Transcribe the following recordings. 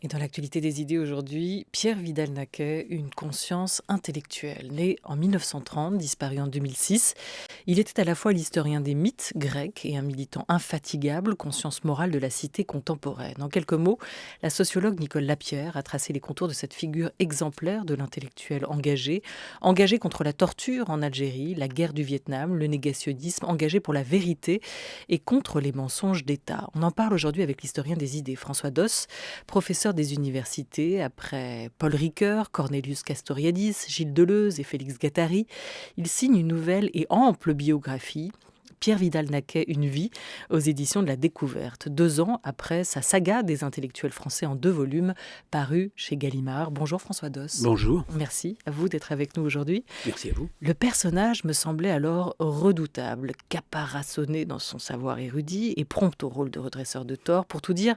Et dans l'actualité des idées aujourd'hui, Pierre Vidal-Naquet, une conscience intellectuelle. Né en 1930, disparu en 2006, il était à la fois l'historien des mythes grecs et un militant infatigable, conscience morale de la cité contemporaine. En quelques mots, la sociologue Nicole Lapierre a tracé les contours de cette figure exemplaire de l'intellectuel engagé contre la torture en Algérie, la guerre du Vietnam, le négationnisme, engagé pour la vérité et contre les mensonges d'État. On en parle aujourd'hui avec l'historien des idées, François Doss, professeur des universités, après Paul Ricoeur, Cornelius Castoriadis, Gilles Deleuze et Félix Guattari. Il signe une nouvelle et ample biographie, Pierre Vidal-Naquet, Une vie, aux éditions de La Découverte, 2 ans après sa saga des intellectuels français en 2 volumes, parue chez Gallimard. Bonjour François Doss. Bonjour. Merci à vous d'être avec nous aujourd'hui. Merci à vous. Le personnage me semblait alors redoutable, caparaçonné dans son savoir érudit et prompt au rôle de redresseur de tort. Pour tout dire,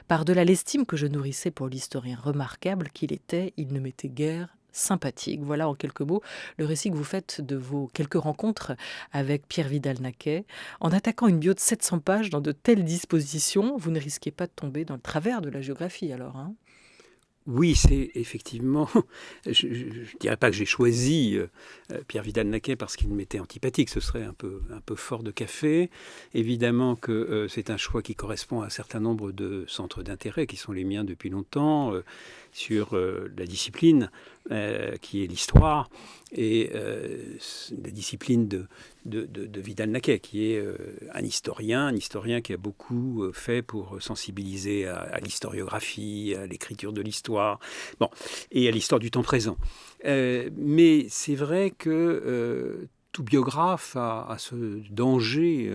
par-delà l'estime que je nourrissais pour l'historien remarquable qu'il était, il ne m'était guère sympathique. Voilà en quelques mots le récit que vous faites de vos quelques rencontres avec Pierre Vidal-Naquet. En attaquant une bio de 700 pages dans de telles dispositions, vous ne risquez pas de tomber dans le travers de la géographie alors, hein ? Oui, c'est effectivement, je ne dirais pas que j'ai choisi Pierre Vidal-Naquet parce qu'il m'était antipathique, ce serait un peu fort de café. Évidemment que c'est un choix qui correspond à un certain nombre de centres d'intérêt qui sont les miens depuis longtemps, sur la discipline qui est l'histoire, et la discipline de Vidal-Naquet, qui est un historien qui a beaucoup fait pour sensibiliser à l'historiographie, à l'écriture de l'histoire, bon, et à l'histoire du temps présent. Mais c'est vrai que tout biographe a ce danger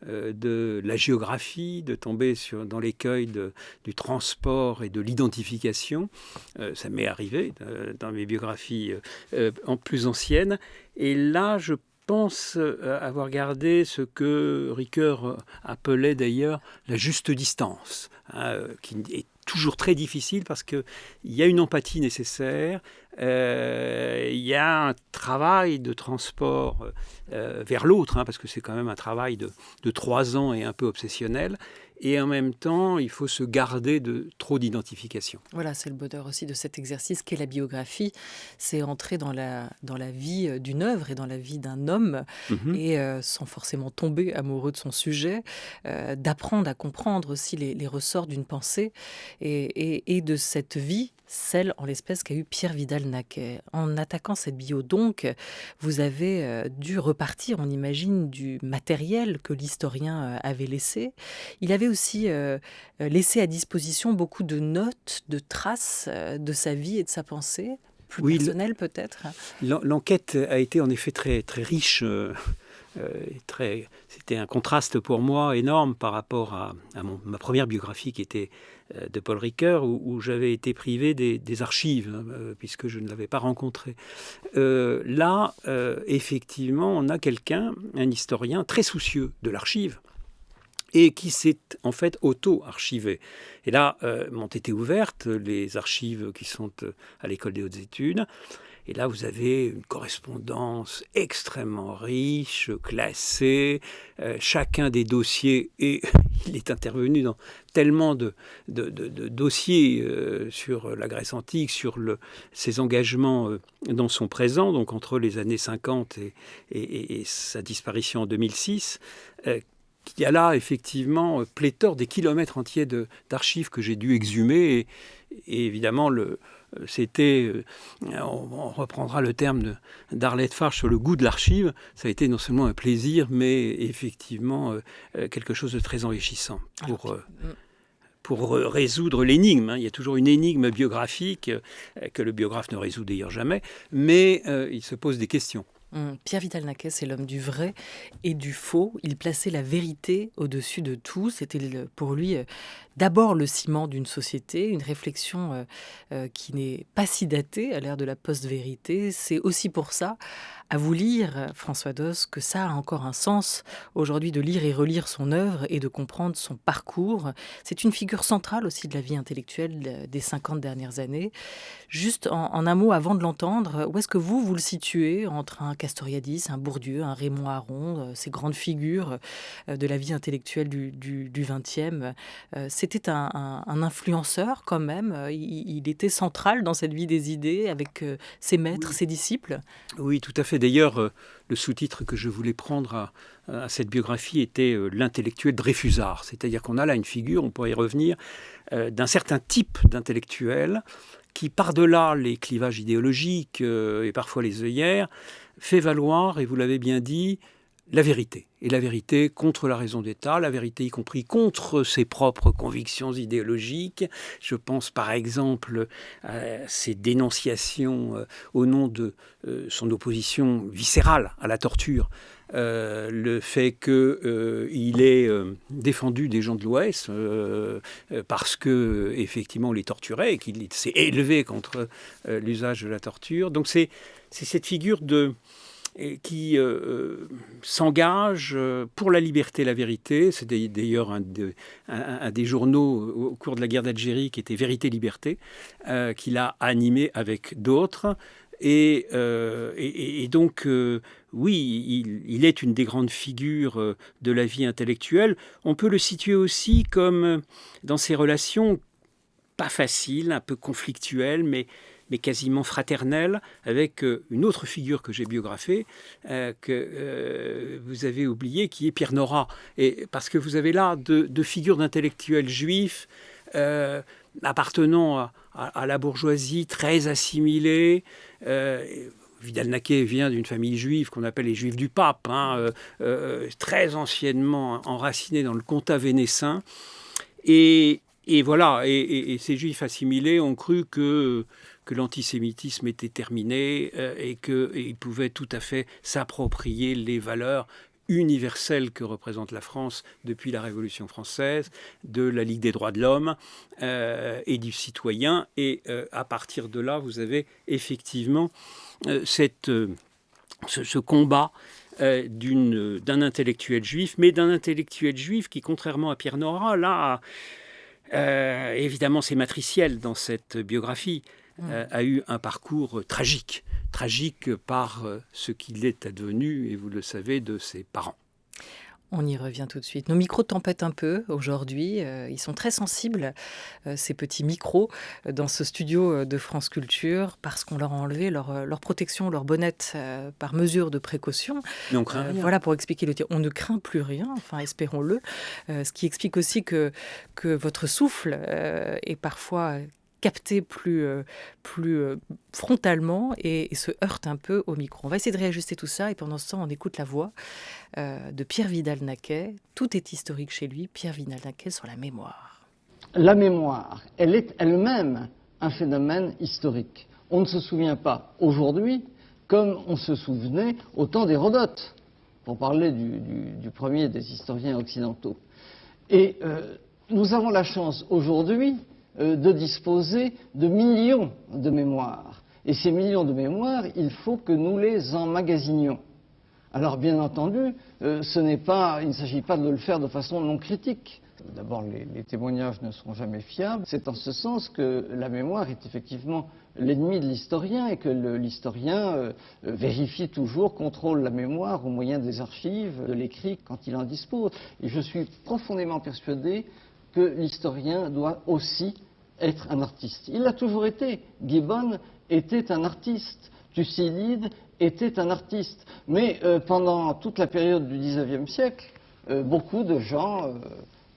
de la géographie, de tomber dans l'écueil du transport et de l'identification. Ça m'est arrivé dans mes biographies plus anciennes. Et là, je pense avoir gardé ce que Ricoeur appelait d'ailleurs la juste distance, qui est toujours très difficile parce qu'il y a une empathie nécessaire, il y a un travail de transport vers l'autre, parce que c'est quand même un travail de 3 ans et un peu obsessionnel. Et en même temps, il faut se garder de trop d'identification. Voilà, c'est le bonheur aussi de cet exercice qu'est la biographie. C'est entrer dans la vie d'une œuvre et dans la vie d'un homme, et sans forcément tomber amoureux de son sujet, d'apprendre à comprendre aussi les ressorts d'une pensée et de cette vie, celle en l'espèce qu'a eu Pierre Vidal-Naquet. En attaquant cette bio donc, vous avez dû repartir, on imagine, du matériel que l'historien avait laissé. Il avait aussi laissé à disposition beaucoup de notes, de traces de sa vie et de sa pensée, plus personnelles peut-être. L'enquête a été en effet très, très riche. C'était un contraste pour moi énorme par rapport à ma première biographie qui était de Paul Ricoeur, où j'avais été privé des archives, puisque je ne l'avais pas rencontré. Là, effectivement, on a un historien très soucieux de l'archive, et qui s'est en fait auto-archivé. Et là, m'ont été ouvertes les archives qui sont à l'École des hautes études. Et là, vous avez une correspondance extrêmement riche, classée. Chacun des dossiers, et il est intervenu dans tellement de dossiers sur la Grèce antique, sur ses engagements dans son présent, donc entre les années 50 et sa disparition en 2006, il y a là effectivement pléthore, des kilomètres entiers d'archives que j'ai dû exhumer. Et évidemment, on reprendra le terme d'Arlette Farge sur le goût de l'archive. Ça a été non seulement un plaisir, mais effectivement quelque chose de très enrichissant pour résoudre l'énigme. Il y a toujours une énigme biographique que le biographe ne résout d'ailleurs jamais, mais il se pose des questions. Pierre Vidal-Naquet, c'est l'homme du vrai et du faux. Il plaçait la vérité au-dessus de tout. C'était pour lui d'abord le ciment d'une société, une réflexion qui n'est pas si datée à l'ère de la post-vérité. C'est aussi pour ça, à vous lire, François Doss, que ça a encore un sens aujourd'hui de lire et relire son œuvre et de comprendre son parcours. C'est une figure centrale aussi de la vie intellectuelle des 50 dernières années. Juste en un mot, avant de l'entendre, où est-ce que vous le situez entre un Castoriadis, un Bourdieu, un Raymond Aron, ces grandes figures de la vie intellectuelle du XXe? C'était un influenceur quand même. Il était central dans cette vie des idées avec ses maîtres, ses disciples. Oui, tout à fait. D'ailleurs, le sous-titre que je voulais prendre à cette biographie était l'intellectuel Dreyfusard. C'est-à-dire qu'on a là une figure, on pourrait y revenir, d'un certain type d'intellectuel qui, par-delà les clivages idéologiques et parfois les œillères, fait valoir, et vous l'avez bien dit, la vérité. Et la vérité contre la raison d'État, la vérité y compris contre ses propres convictions idéologiques. Je pense par exemple à ses dénonciations au nom de son opposition viscérale à la torture. Le fait qu'il ait défendu des gens de l'Ouest parce que effectivement on les torturait et qu'il s'est élevé contre l'usage de la torture. Donc c'est cette figure qui s'engage pour la liberté et la vérité. C'est d'ailleurs un des journaux au cours de la guerre d'Algérie qui était Vérité-Liberté, qu'il a animé avec d'autres. Et donc, oui, il est une des grandes figures de la vie intellectuelle. On peut le situer aussi comme dans ses relations pas faciles, un peu conflictuelles, mais quasiment fraternelle, avec une autre figure que j'ai biographée, que vous avez oubliée, qui est Pierre Nora. Et parce que vous avez là deux figures d'intellectuels juifs appartenant à la bourgeoisie, très assimilés. Vidal-Naquet vient d'une famille juive qu'on appelle les Juifs du Pape, très anciennement enracinés dans le comtat vénessin. Et voilà, et ces Juifs assimilés ont cru que l'antisémitisme était terminé et qu'ils pouvaient tout à fait s'approprier les valeurs universelles que représente la France depuis la Révolution française, de la Ligue des droits de l'homme et du citoyen. Et à partir de là, vous avez effectivement ce combat d'un intellectuel juif, mais d'un intellectuel juif qui, contrairement à Pierre Nora, là, évidemment c'est matriciel dans cette biographie, a eu un parcours tragique par ce qu'il est advenu, et vous le savez, de ses parents. On y revient tout de suite. Nos micros tempêtent un peu aujourd'hui. Ils sont très sensibles, ces petits micros, dans ce studio de France Culture, parce qu'on leur a enlevé leur protection, leur bonnette, par mesure de précaution. Mais on craint rien. Voilà, pour expliquer le tir. On ne craint plus rien, enfin espérons-le. Ce qui explique aussi que votre souffle est parfois capté plus frontalement et se heurte un peu au micro. On va essayer de réajuster tout ça et pendant ce temps, on écoute la voix de Pierre Vidal-Naquet. Tout est historique chez lui. Pierre Vidal-Naquet sur la mémoire. La mémoire, elle est elle-même un phénomène historique. On ne se souvient pas aujourd'hui comme on se souvenait au temps d'Hérodote, pour parler du premier des historiens occidentaux. Et nous avons la chance aujourd'hui de disposer de millions de mémoires. Et ces millions de mémoires, il faut que nous les emmagasinions. Alors bien entendu, il ne s'agit pas de le faire de façon non critique. D'abord, les témoignages ne seront jamais fiables. C'est en ce sens que la mémoire est effectivement l'ennemi de l'historien et que l'historien vérifie toujours, contrôle la mémoire au moyen des archives, de l'écrit quand il en dispose. Et je suis profondément persuadé que l'historien doit aussi être un artiste. Il l'a toujours été. Gibbon était un artiste. Thucydide était un artiste. Mais pendant toute la période du XIXe siècle, beaucoup de gens,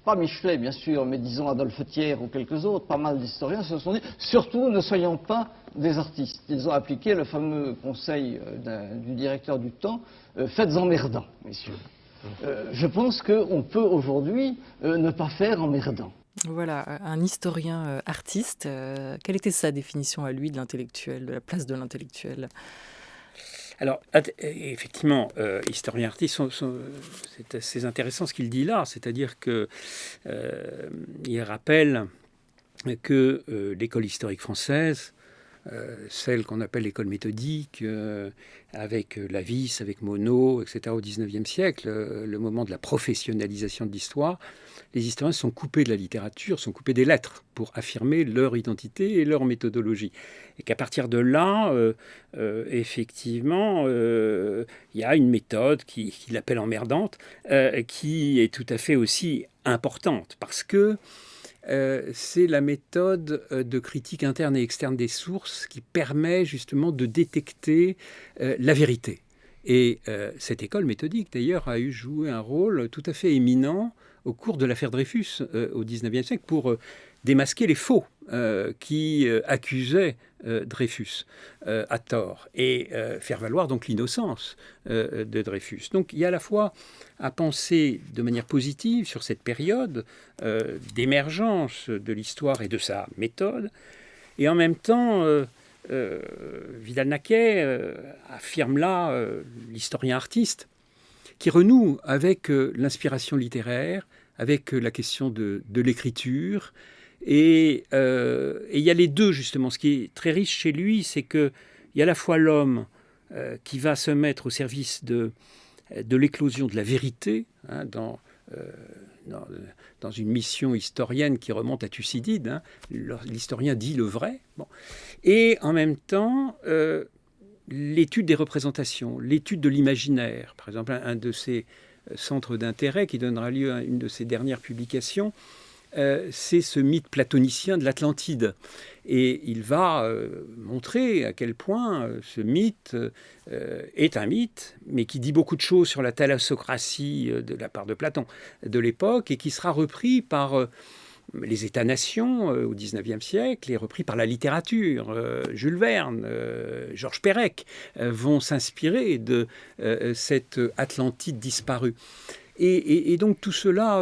pas Michelet bien sûr, mais disons Adolphe Thiers ou quelques autres, pas mal d'historiens se sont dit, surtout ne soyons pas des artistes. Ils ont appliqué le fameux conseil du directeur du Temps, faites emmerdant, messieurs. Je pense qu'on peut aujourd'hui ne pas faire emmerdant. Voilà, un historien artiste. Quelle était sa définition à lui de l'intellectuel, de la place de l'intellectuel ? Alors, effectivement, historien artiste, c'est assez intéressant ce qu'il dit là, c'est-à-dire qu'il rappelle que l'école historique française celle qu'on appelle l'école méthodique, avec Lavis, avec Monod, etc., au XIXe siècle, le moment de la professionnalisation de l'histoire, les historiens sont coupés de la littérature, sont coupés des lettres pour affirmer leur identité et leur méthodologie. Et qu'à partir de là, effectivement, il y a une méthode qu'il appelle emmerdante, qui est tout à fait aussi importante, parce que c'est la méthode de critique interne et externe des sources qui permet justement de détecter la vérité. Et cette école méthodique, d'ailleurs, a joué un rôle tout à fait éminent au cours de l'affaire Dreyfus au XIXe siècle pour démasquer les faux qui accusaient Dreyfus à tort et faire valoir donc l'innocence de Dreyfus. Donc il y a à la fois à penser de manière positive sur cette période d'émergence de l'histoire et de sa méthode, et en même temps Vidal-Naquet affirme là l'historien artiste qui renoue avec l'inspiration littéraire, avec la question de l'écriture. Et il y a les deux, justement. Ce qui est très riche chez lui, c'est qu'il y a à la fois l'homme qui va se mettre au service de l'éclosion de la vérité, hein, dans une mission historienne qui remonte à Thucydide. Hein, l'historien dit le vrai. Bon. Et en même temps, l'étude des représentations, l'étude de l'imaginaire. Par exemple, un de ses centres d'intérêt qui donnera lieu à une de ses dernières publications, c'est ce mythe platonicien de l'Atlantide. Et il va montrer à quel point ce mythe est un mythe, mais qui dit beaucoup de choses sur la thalassocratie de la part de Platon de l'époque, et qui sera repris par les États-nations au XIXe siècle, et repris par la littérature. Jules Verne, Georges Perec vont s'inspirer de cette Atlantide disparue. Et donc tout cela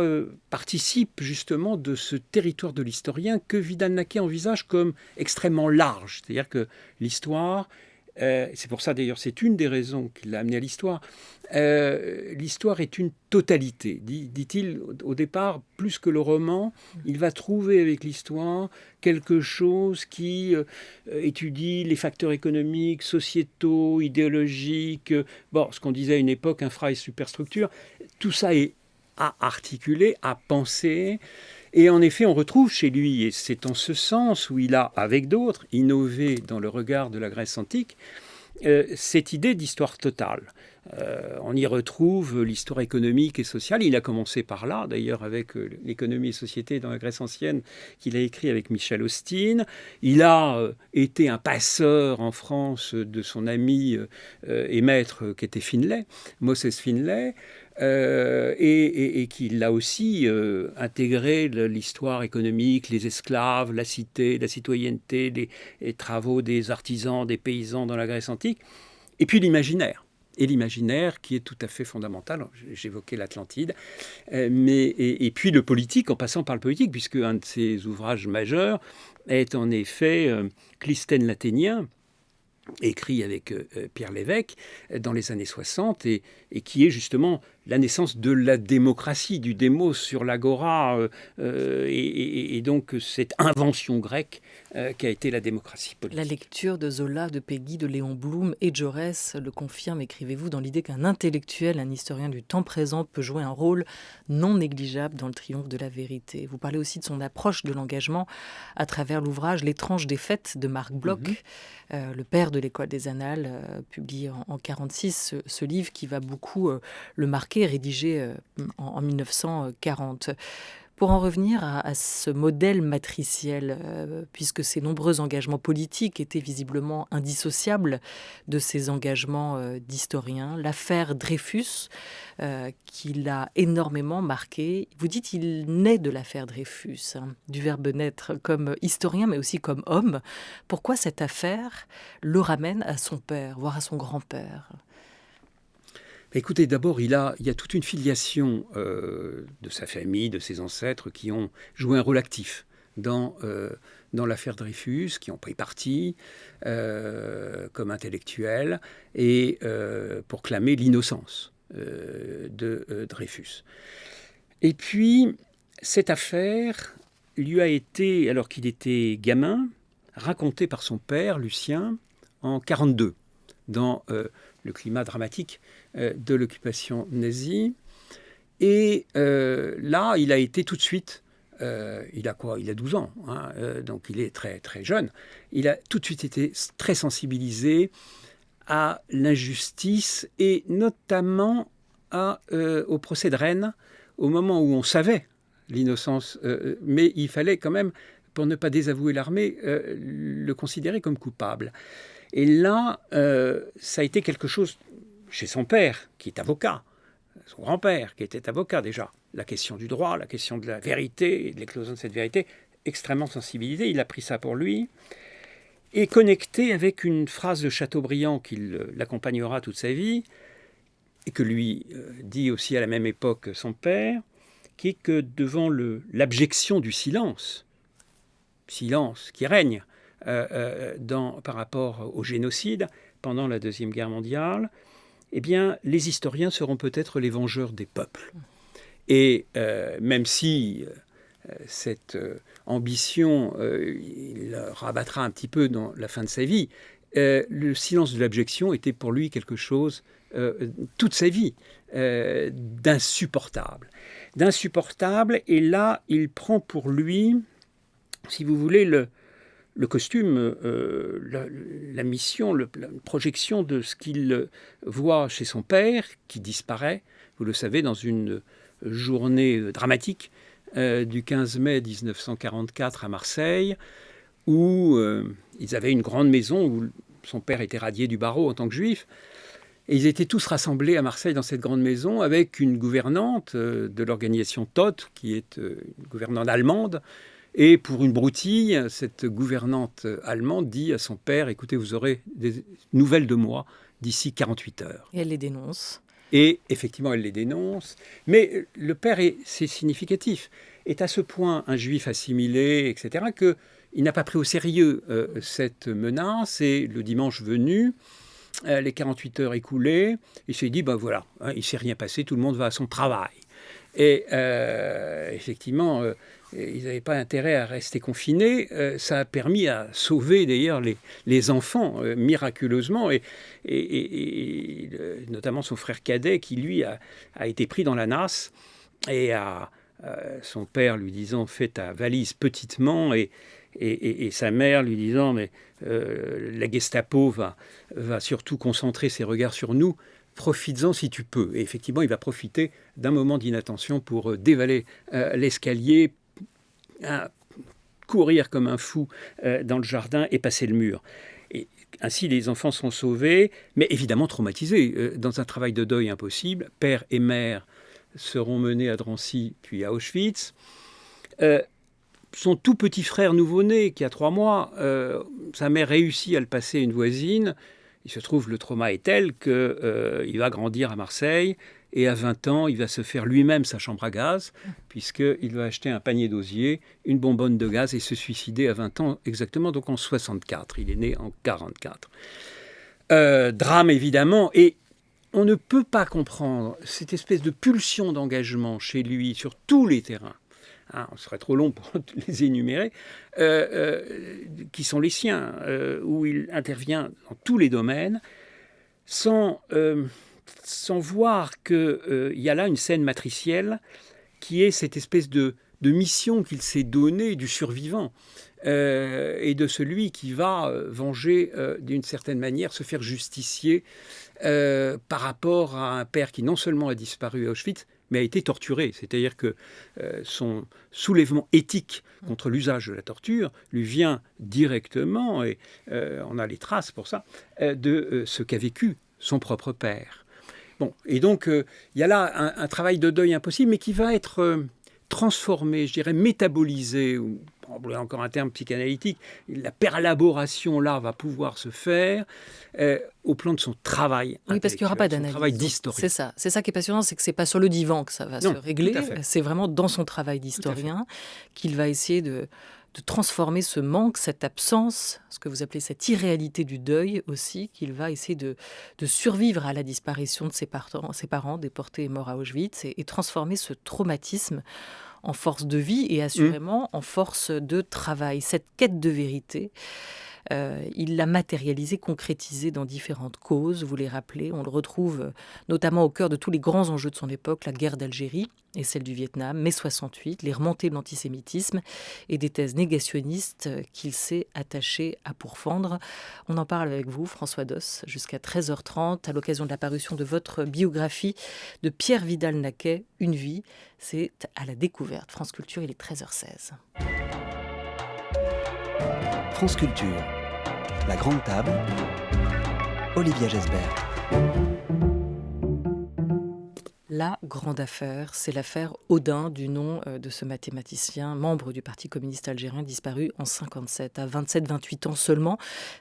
participe justement de ce territoire de l'historien que Vidal-Naquet envisage comme extrêmement large. C'est-à-dire que l'histoire, c'est pour ça d'ailleurs, c'est une des raisons qui l'a amené à l'histoire, l'histoire est une totalité, dit-il au départ, plus que le roman, il va trouver avec l'histoire quelque chose qui étudie les facteurs économiques, sociétaux, idéologiques, ce qu'on disait à une époque, infra et superstructure, tout ça est à articuler, à penser. Et en effet, on retrouve chez lui, et c'est en ce sens où il a, avec d'autres, innové dans le regard de la Grèce antique, cette idée d'histoire totale. On y retrouve l'histoire économique et sociale. Il a commencé par là, d'ailleurs, avec l'économie et société dans la Grèce ancienne, qu'il a écrit avec Michel Austin. Il a été un passeur en France de son ami et maître qui était Finlay, Moses Finlay. Et qu'il a aussi intégré l'histoire économique, les esclaves, la cité, la citoyenneté, les travaux des artisans, des paysans dans la Grèce antique, et puis l'imaginaire. Et l'imaginaire qui est tout à fait fondamental, j'évoquais l'Atlantide, et puis le politique, en passant par le politique, puisque un de ses ouvrages majeurs est en effet Clisthène l'Athénien, écrit avec Pierre Lévesque dans les années 60 et qui est justement la naissance de la démocratie, du démos sur l'agora et donc cette invention grecque qu'a été la démocratie politique. La lecture de Zola, de Peggy, de Léon Blum et Jaurès le confirme, écrivez-vous, dans l'idée qu'un intellectuel, un historien du temps présent peut jouer un rôle non négligeable dans le triomphe de la vérité. Vous parlez aussi de son approche de l'engagement à travers l'ouvrage L'étrange défaite de Marc Bloch, le père de l'école des Annales, publié en 1946, ce livre qui va beaucoup le marquer, rédigé en 1940. Pour en revenir à ce modèle matriciel, puisque ses nombreux engagements politiques étaient visiblement indissociables de ses engagements d'historien, l'affaire Dreyfus, qui l'a énormément marqué. Vous dites qu'il naît de l'affaire Dreyfus, du verbe naître, comme historien, mais aussi comme homme. Pourquoi cette affaire le ramène à son père, voire à son grand-père ? Écoutez, d'abord, il y a toute une filiation de sa famille, de ses ancêtres, qui ont joué un rôle actif dans l'affaire Dreyfus, qui ont pris parti comme intellectuels et pour clamer l'innocence de Dreyfus. Et puis, cette affaire lui a été, alors qu'il était gamin, racontée par son père, Lucien, en 1942, dans le climat dramatique de l'occupation nazie. Et là, il a été tout de suite, il a quoi ? Il a 12 ans, hein, donc il est très, très jeune. Il a tout de suite été très sensibilisé à l'injustice et notamment au procès de Rennes, au moment où on savait l'innocence, mais il fallait quand même, pour ne pas désavouer l'armée, le considérer comme coupable. Et là, ça a été quelque chose chez son père, qui est avocat, son grand-père, qui était avocat déjà. La question du droit, la question de la vérité, et de l'éclosion de cette vérité, extrêmement sensibilisé. Il a pris ça pour lui. Et connecté avec une phrase de Chateaubriand qui l'accompagnera toute sa vie, et que lui dit aussi à la même époque son père, qui est que devant l'abjection du silence qui règne par rapport au génocide pendant la Deuxième Guerre mondiale, eh bien, les historiens seront peut-être les vengeurs des peuples. Et même si cette ambition, il rabattra un petit peu dans la fin de sa vie, le silence de l'abjection était pour lui quelque chose, toute sa vie, d'insupportable. Et là, il prend pour lui, si vous voulez, le costume, la mission, la projection de ce qu'il voit chez son père, qui disparaît, vous le savez, dans une journée dramatique du 15 mai 1944 à Marseille, où ils avaient une grande maison où son père était radié du barreau en tant que juif. Et ils étaient tous rassemblés à Marseille dans cette grande maison avec une gouvernante de l'organisation Todt, qui est une gouvernante allemande. Et pour une broutille, cette gouvernante allemande dit à son père « Écoutez, vous aurez des nouvelles de moi d'ici 48 heures. » Et elle les dénonce. Et effectivement, elle les dénonce. Mais le père, c'est significatif, est à ce point un juif assimilé, etc., qu'il n'a pas pris au sérieux cette menace. Et le dimanche venu, les 48 heures écoulées, il s'est dit, ben voilà, hein, il ne s'est rien passé, tout le monde va à son travail. Et effectivement, ils n'avaient pas intérêt à rester confinés. Ça a permis à sauver d'ailleurs les enfants miraculeusement, et notamment son frère cadet qui, lui, a été pris dans la nasse, et son père lui disant « fais ta valise petitement », et sa mère lui disant « mais la Gestapo va surtout concentrer ses regards sur nous, profites-en si tu peux ». Et effectivement, il va profiter d'un moment d'inattention pour dévaler l'escalier, courir comme un fou dans le jardin et passer le mur. Et ainsi, les enfants sont sauvés, mais évidemment traumatisés, dans un travail de deuil impossible. Père et mère seront menés à Drancy, puis à Auschwitz. Son tout petit frère nouveau-né, qui a 3 mois, sa mère réussit à le passer à une voisine. Il se trouve, le trauma est tel qu'il va grandir à Marseille, et à 20 ans, il va se faire lui-même sa chambre à gaz, puisqu'il va acheter un panier d'osier, une bonbonne de gaz, et se suicider à 20 ans exactement, donc en 64. Il est né en 44. Drame, évidemment, et on ne peut pas comprendre cette espèce de pulsion d'engagement chez lui sur tous les terrains. On serait trop long pour les énumérer, qui sont les siens, où il intervient dans tous les domaines, sans voir qu'il y a là une scène matricielle qui est cette espèce de mission qu'il s'est donnée du survivant, et de celui qui va venger d'une certaine manière, se faire justicier par rapport à un père qui non seulement a disparu à Auschwitz, mais a été torturé. C'est-à-dire que son soulèvement éthique contre l'usage de la torture lui vient directement, et on a les traces pour ça, de ce qu'a vécu son propre père. Bon, et donc, il y a là un travail de deuil impossible, mais qui va être transformé, je dirais métabolisé, ou encore un terme psychanalytique, la perlaboration là va pouvoir se faire au plan de son travail. Oui, parce qu'il n'y aura pas d'analyse. Son travail d'historien. C'est ça qui est passionnant, c'est que c'est pas sur le divan que ça va se régler. C'est vraiment dans son travail d'historien qu'il va essayer de transformer ce manque, cette absence, ce que vous appelez cette irréalité du deuil aussi, qu'il va essayer de survivre à la disparition de ses parents déportés et morts à Auschwitz, et transformer ce traumatisme en force de vie et assurément en force de travail. Cette quête de vérité, il l'a matérialisée, concrétisée dans différentes causes, vous les rappelez. On le retrouve notamment au cœur de tous les grands enjeux de son époque, la guerre d'Algérie et celle du Vietnam, mai 68, les remontées de l'antisémitisme et des thèses négationnistes qu'il s'est attaché à pourfendre. On en parle avec vous, François Doss, jusqu'à 13h30, à l'occasion de la parution de votre biographie de Pierre Vidal-Naquet, Une vie. C'est à la découverte. France Culture, il est 13h16. France Culture, la grande table, Olivia Gesbert. La grande affaire, c'est l'affaire Odin, du nom de ce mathématicien, membre du Parti communiste algérien, disparu en 1957. À 27-28 ans seulement,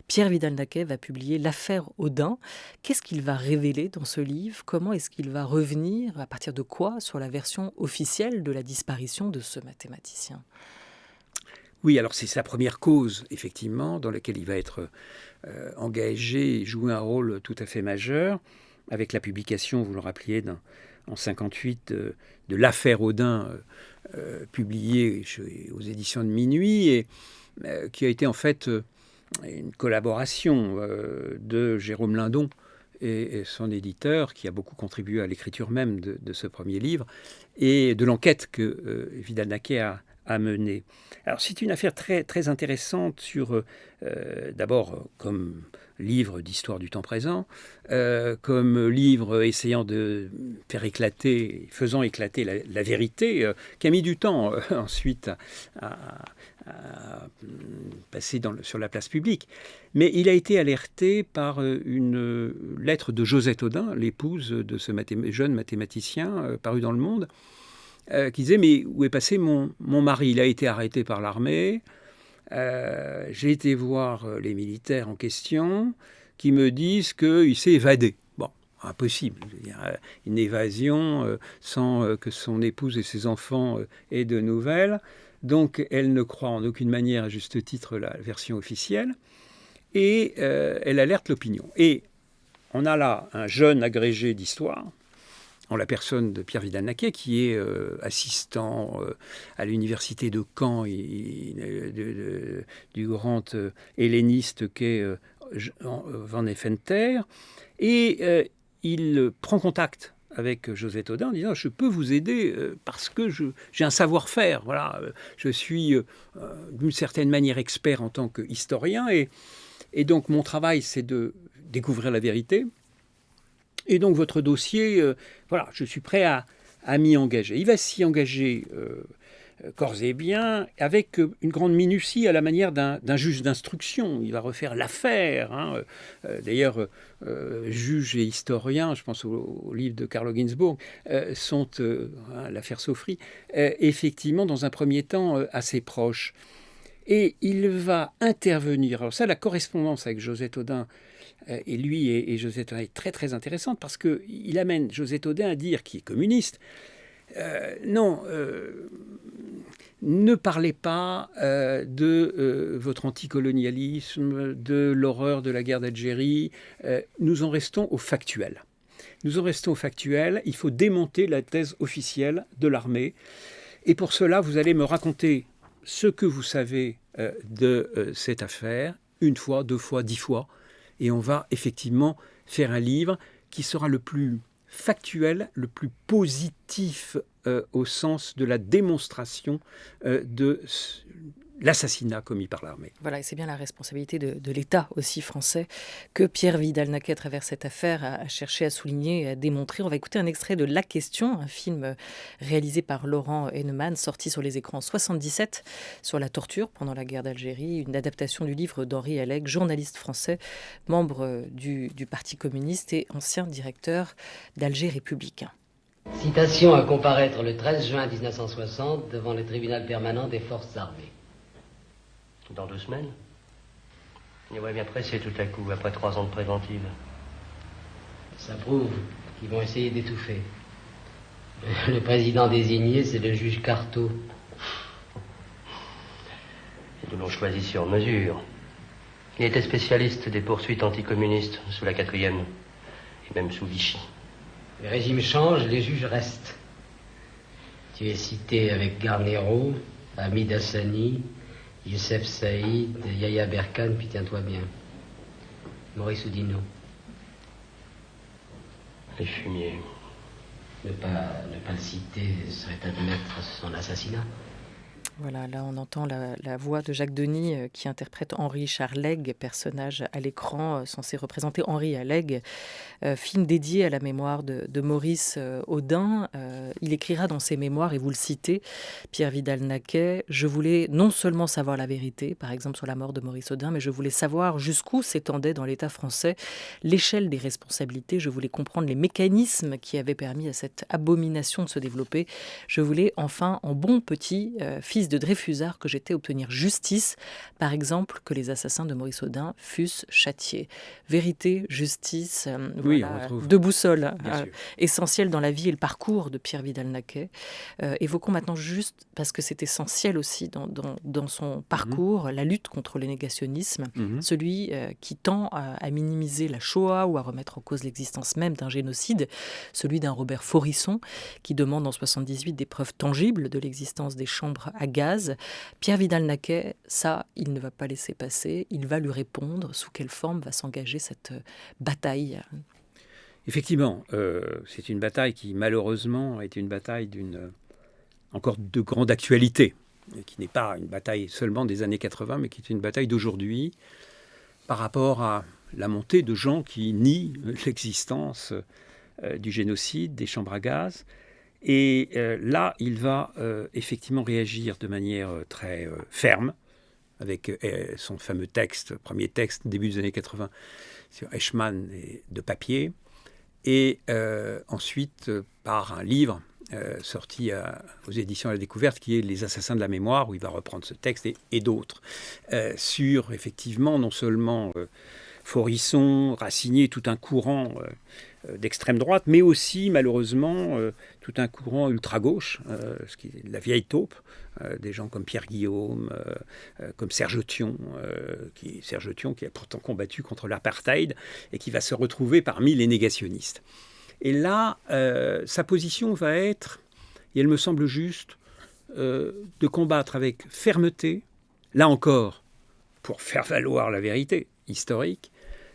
Pierre Vidal-Naquet va publier l'affaire Odin. Qu'est-ce qu'il va révéler dans ce livre ? Comment est-ce qu'il va revenir, à partir de quoi, sur la version officielle de la disparition de ce mathématicien ? Oui, alors c'est sa première cause, effectivement, dans laquelle il va être engagé et jouer un rôle tout à fait majeur, avec la publication, vous le rappeliez, en 1958, de l'affaire Odin, publiée aux éditions de Minuit, et qui a été en fait une collaboration de Jérôme Lindon et son éditeur, qui a beaucoup contribué à l'écriture même de ce premier livre, et de l'enquête que Vidal-Naquet a menée. Alors c'est une affaire très, très intéressante sur, d'abord, comme livre d'histoire du temps présent, comme livre essayant de faire éclater, faisant éclater la vérité, qui a mis du temps ensuite à passer sur la place publique. Mais il a été alerté par une lettre de Josette Odin, l'épouse de ce jeune mathématicien paru dans Le Monde, qui disait « Mais où est passé mon mari ? Il a été arrêté par l'armée. J'ai été voir les militaires en question qui me disent qu'il s'est évadé. » Bon, impossible. Je veux dire, une évasion sans que son épouse et ses enfants aient de nouvelles. Donc, elle ne croit en aucune manière, à juste titre, la version officielle. Et elle alerte l'opinion. Et on a là un jeune agrégé d'histoire, en la personne de Pierre Vidal-Naquet, qui est assistant à l'université de Caen du grand helléniste qu'est Van Effenter. Et il prend contact avec Josette Odin en disant « Je peux vous aider parce que j'ai un savoir-faire. Voilà, je suis d'une certaine manière expert en tant qu'historien et donc mon travail, c'est de découvrir la vérité. Et donc votre dossier, voilà, je suis prêt à m'y engager. » Il va s'y engager corps et biens, avec une grande minutie à la manière d'un juge d'instruction. Il va refaire l'affaire. Hein. D'ailleurs, juge et historien, je pense au livre de Carlo Ginzburg, sont, l'affaire Sofri, effectivement, dans un premier temps, assez proches. Et il va intervenir. Alors ça, la correspondance avec Josette Odin, et lui et Josette Odin est très très intéressante parce qu'il amène Josette Odin à dire, qui est communiste, ne parlez pas de votre anticolonialisme, de l'horreur de la guerre d'Algérie, nous en restons au factuel. Nous en restons au factuel, il faut démonter la thèse officielle de l'armée. Et pour cela, vous allez me raconter ce que vous savez de cette affaire, une fois, 2 fois, 10 fois, et on va effectivement faire un livre qui sera le plus factuel, le plus positif au sens de la démonstration de l'assassinat commis par l'armée. Voilà, et c'est bien la responsabilité de l'État aussi français que Pierre Vidal-Naquet, à travers cette affaire, a cherché à souligner et à démontrer. On va écouter un extrait de La Question, un film réalisé par Laurent Henneman, sorti sur les écrans en 1977, sur la torture pendant la guerre d'Algérie, une adaptation du livre d'Henri Alleg, journaliste français, membre du Parti communiste et ancien directeur d'Alger républicain. Citation à comparaître le 13 juin 1960 devant le tribunal permanent des forces armées. Dans 2 semaines. Il va bien pressé tout à coup, après 3 ans de préventive. Ça prouve qu'ils vont essayer d'étouffer. Le président désigné, c'est le juge Carteau. Ils nous l'ont choisi sur mesure. Il était spécialiste des poursuites anticommunistes sous la 4e, et même sous Vichy. Le régime change, les juges restent. Tu es cité avec Garnero, Hamid Hassani, Youssef Saïd, Yahya Berkane, puis tiens-toi bien, Maurice Oudinot. Les fumiers. Ne pas le citer serait admettre son assassinat. Voilà, là on entend la voix de Jacques Denis qui interprète Henri Charleg, personnage à l'écran censé représenter Henri Alleg, film dédié à la mémoire de Maurice Audin. Il écrira dans ses mémoires, et vous le citez, Pierre Vidal-Naquet, « Je voulais non seulement savoir la vérité, par exemple sur la mort de Maurice Audin, mais je voulais savoir jusqu'où s'étendait dans l'État français l'échelle des responsabilités. Je voulais comprendre les mécanismes qui avaient permis à cette abomination de se développer. Je voulais enfin, en bon petit fils de Dreyfusard que j'étais, obtenir justice, par exemple que les assassins de Maurice Audin fussent châtiés. » Vérité, justice, Oui, voilà, on retrouve. deux boussoles Bien sûr. essentielles dans la vie et le parcours de Pierre Vidal-Naquet. Évoquons maintenant juste, parce que c'est essentiel aussi dans son parcours, la lutte contre le négationnisme, celui qui tend à minimiser la Shoah ou à remettre en cause l'existence même d'un génocide, celui d'un Robert Faurisson qui demande en 1978 des preuves tangibles de l'existence des chambres à gaz. Pierre Vidal-Naquet, ça, il ne va pas laisser passer, il va lui répondre. Sous quelle forme va s'engager cette bataille ? Effectivement, c'est une bataille qui malheureusement est une bataille encore de grande actualité, et qui n'est pas une bataille seulement des années 80, mais qui est une bataille d'aujourd'hui par rapport à la montée de gens qui nient l'existence du génocide, des chambres à gaz. Et là, il va effectivement réagir de manière très ferme, avec son fameux texte, premier texte, début des années 80, sur Eichmann et de papier, et ensuite par un livre sorti aux éditions à la Découverte, qui est Les Assassins de la mémoire, où il va reprendre ce texte et d'autres, sur effectivement non seulement Faurisson, Racinier, tout un courant d'extrême droite, mais aussi malheureusement tout un courant ultra-gauche, ce qui est la vieille taupe, des gens comme Pierre Guillaume, comme Serge Thion, qui a pourtant combattu contre l'apartheid et qui va se retrouver parmi les négationnistes. Et là, sa position va être, et elle me semble juste, de combattre avec fermeté, là encore, pour faire valoir la vérité historique,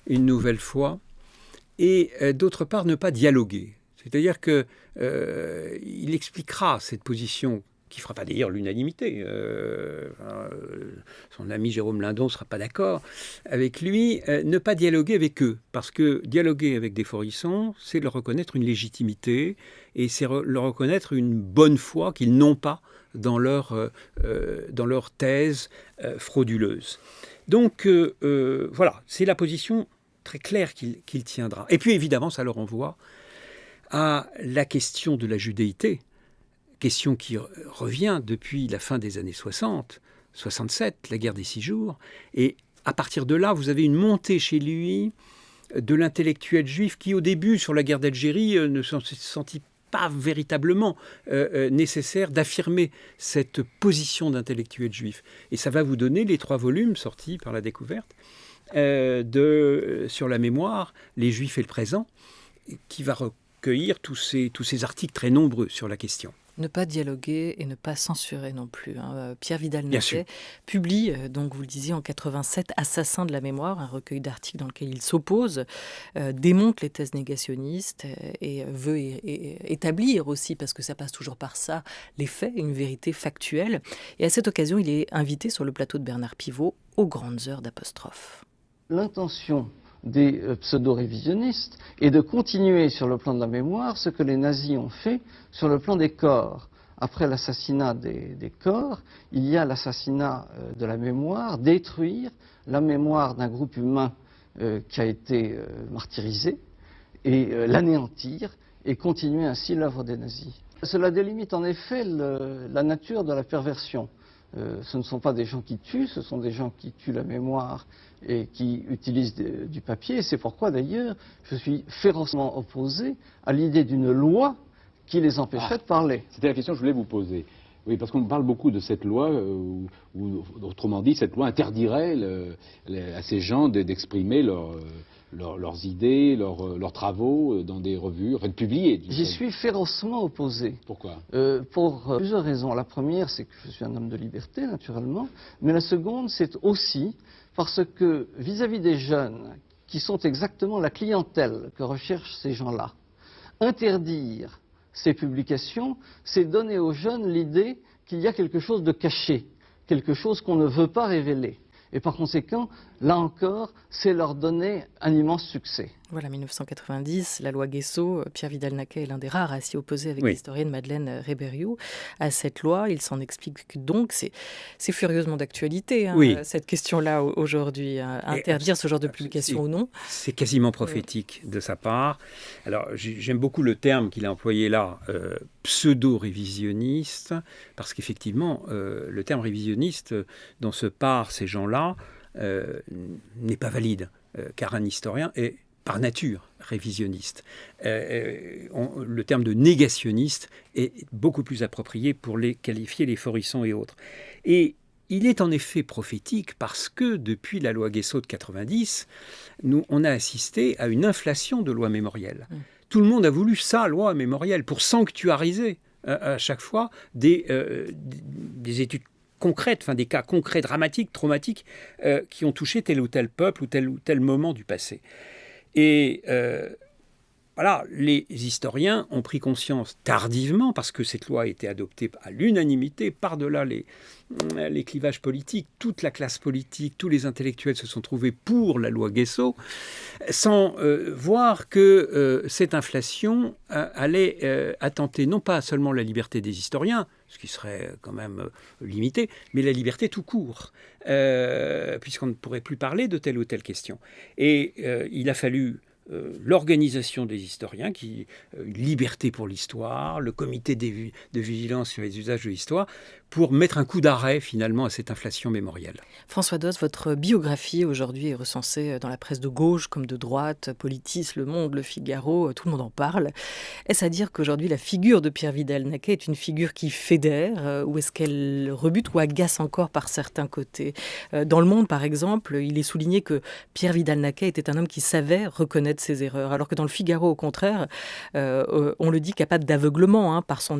une nouvelle fois, et d'autre part, ne pas dialoguer. C'est-à-dire qu'il expliquera cette position qui ne fera pas d'ailleurs l'unanimité. Son ami Jérôme Lindon ne sera pas d'accord avec lui. Ne pas dialoguer avec eux, parce que dialoguer avec des Faurisson, c'est leur reconnaître une légitimité et c'est leur reconnaître une bonne foi qu'ils n'ont pas dans leur thèse frauduleuse. Donc voilà, c'est la position très claire qu'il tiendra. Et puis évidemment, ça le renvoie à la question de la judéité, question qui revient depuis la fin des années 60, 67, la guerre des 6 jours. Et à partir de là, vous avez une montée chez lui de l'intellectuel juif qui, au début, sur la guerre d'Algérie, ne se sentit pas véritablement nécessaire d'affirmer cette position d'intellectuel juif. Et ça va vous donner les 3 volumes sortis par la Découverte sur la mémoire, les Juifs et le présent, qui va recueillir tous ces articles très nombreux sur la question. Ne pas dialoguer et ne pas censurer non plus. Pierre Vidal-Naquet publie, donc vous le disiez, en 87, Assassins de la mémoire, un recueil d'articles dans lequel il s'oppose, démonte les thèses négationnistes et veut établir aussi, parce que ça passe toujours par ça, les faits, une vérité factuelle. Et à cette occasion, il est invité sur le plateau de Bernard Pivot aux grandes heures d'apostrophe. L'intention des pseudo-révisionnistes est de continuer sur le plan de la mémoire ce que les nazis ont fait sur le plan des corps. Après l'assassinat des corps, il y a l'assassinat de la mémoire, détruire la mémoire d'un groupe humain qui a été martyrisé et l'anéantir et continuer ainsi l'œuvre des nazis. Cela délimite en effet la nature de la perversion. Ce ne sont pas des gens qui tuent, ce sont des gens qui tuent la mémoire et qui utilisent du papier. C'est pourquoi d'ailleurs je suis férocement opposé à l'idée d'une loi qui les empêcherait de parler. C'était la question que je voulais vous poser. Oui, parce qu'on parle beaucoup de cette loi, ou autrement dit, cette loi interdirait à ces gens d'exprimer leurs idées, leurs travaux dans des revues, enfin de publier. J'y suis férocement opposé. Pourquoi? Pour plusieurs raisons. La première, c'est que je suis un homme de liberté, naturellement. Mais la seconde, c'est aussi parce que vis-à-vis des jeunes, qui sont exactement la clientèle que recherchent ces gens-là, interdire ces publications, c'est donner aux jeunes l'idée qu'il y a quelque chose de caché, quelque chose qu'on ne veut pas révéler. Et par conséquent, là encore, c'est leur donner un immense succès. Voilà, 1990, la loi Guesso, Pierre Vidal-Naquet est l'un des rares à s'y opposer avec l'historienne Madeleine Rébériou à cette loi. Il s'en explique que donc, c'est furieusement d'actualité, cette question-là aujourd'hui. Interdire ce genre de publication ou non. C'est quasiment prophétique de sa part. Alors, j'aime beaucoup le terme qu'il a employé là, pseudo-révisionniste, parce qu'effectivement, le terme révisionniste dont se parent ces gens-là n'est pas valide, car un historien est par nature révisionniste. Le terme de négationniste est beaucoup plus approprié pour les qualifier les Forisson et autres. Et il est en effet prophétique parce que depuis la loi Guesso de 90, on a assisté à une inflation de lois mémorielles. Tout le monde a voulu sa loi mémorielle pour sanctuariser à chaque fois des études concrètes, enfin des cas concrets, dramatiques, traumatiques, qui ont touché tel ou tel peuple ou tel moment du passé. Et voilà, les historiens ont pris conscience tardivement, parce que cette loi a été adoptée à l'unanimité, par-delà les clivages politiques, toute la classe politique, tous les intellectuels se sont trouvés pour la loi Guesso, sans voir que cette inflation allait attenter non pas seulement la liberté des historiens, ce qui serait quand même limité, mais la liberté tout court, puisqu'on ne pourrait plus parler de telle ou telle question. Et il a fallu l'organisation des historiens, une liberté pour l'histoire, le comité de vigilance sur les usages de l'histoire, pour mettre un coup d'arrêt finalement à cette inflation mémorielle. François Doss, votre biographie aujourd'hui est recensée dans la presse de gauche comme de droite, Politis, Le Monde, Le Figaro, tout le monde en parle. Est-ce à dire qu'aujourd'hui la figure de Pierre Vidal-Naquet est une figure qui fédère, ou est-ce qu'elle rebute ou agace encore par certains côtés? Dans Le Monde par exemple, il est souligné que Pierre Vidal-Naquet était un homme qui savait reconnaître ses erreurs, alors que dans Le Figaro au contraire, on le dit capable d'aveuglement par son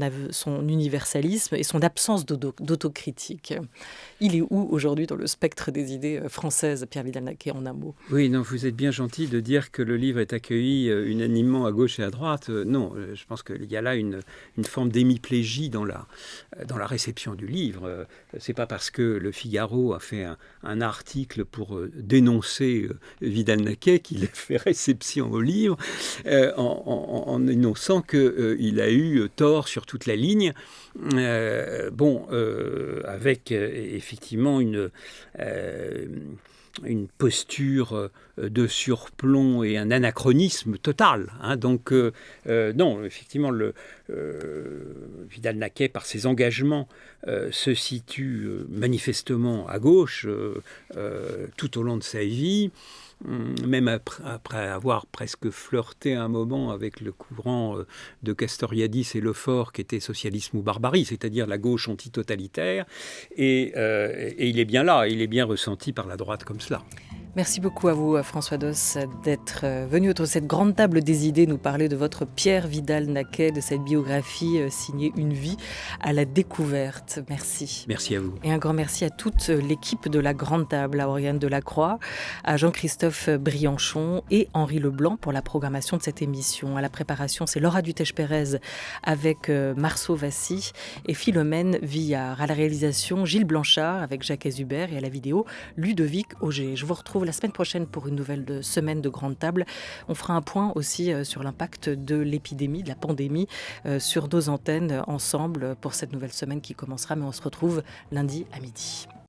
universalisme et son absence d'autocritique. Il est où aujourd'hui dans le spectre des idées françaises, Pierre Vidal-Naquet, en un mot? Oui, non, vous êtes bien gentil de dire que le livre est accueilli unanimement à gauche et à droite. Non, je pense qu'il y a là une forme d'hémiplégie dans la réception du livre. C'est pas parce que le Figaro a fait un article pour dénoncer Vidal-Naquet qu'il a fait réception au livre en énonçant qu'il a eu tort sur toute la ligne. Avec effectivement une posture de surplomb et un anachronisme total. Donc, non, effectivement, Vidal-Naquet, par ses engagements, se situe manifestement à gauche tout au long de sa vie. Même après avoir presque flirté un moment avec le courant de Castoriadis et Lefort qui était socialisme ou barbarie, c'est-à-dire la gauche antitotalitaire, et il est bien là, il est bien ressenti par la droite comme cela. Merci beaucoup à vous, François Doss, d'être venu autour de cette grande table des idées nous parler de votre Pierre Vidal-Naquet, de cette biographie signée Une vie à la découverte. Merci. Merci à vous. Et un grand merci à toute l'équipe de la grande table, à Oriane Delacroix, à Jean-Christophe Brianchon et Henri Leblanc pour la programmation de cette émission. À la préparation, c'est Laura Dutèche-Pérez avec Marceau Vassy et Philomène Villard. À la réalisation, Gilles Blanchard avec Jacques Hubert et à la vidéo, Ludovic Auger. Je vous retrouve la semaine prochaine pour une nouvelle semaine de grande table. On fera un point aussi sur l'impact de l'épidémie, de la pandémie, sur nos antennes ensemble pour cette nouvelle semaine qui commencera. Mais on se retrouve lundi à midi.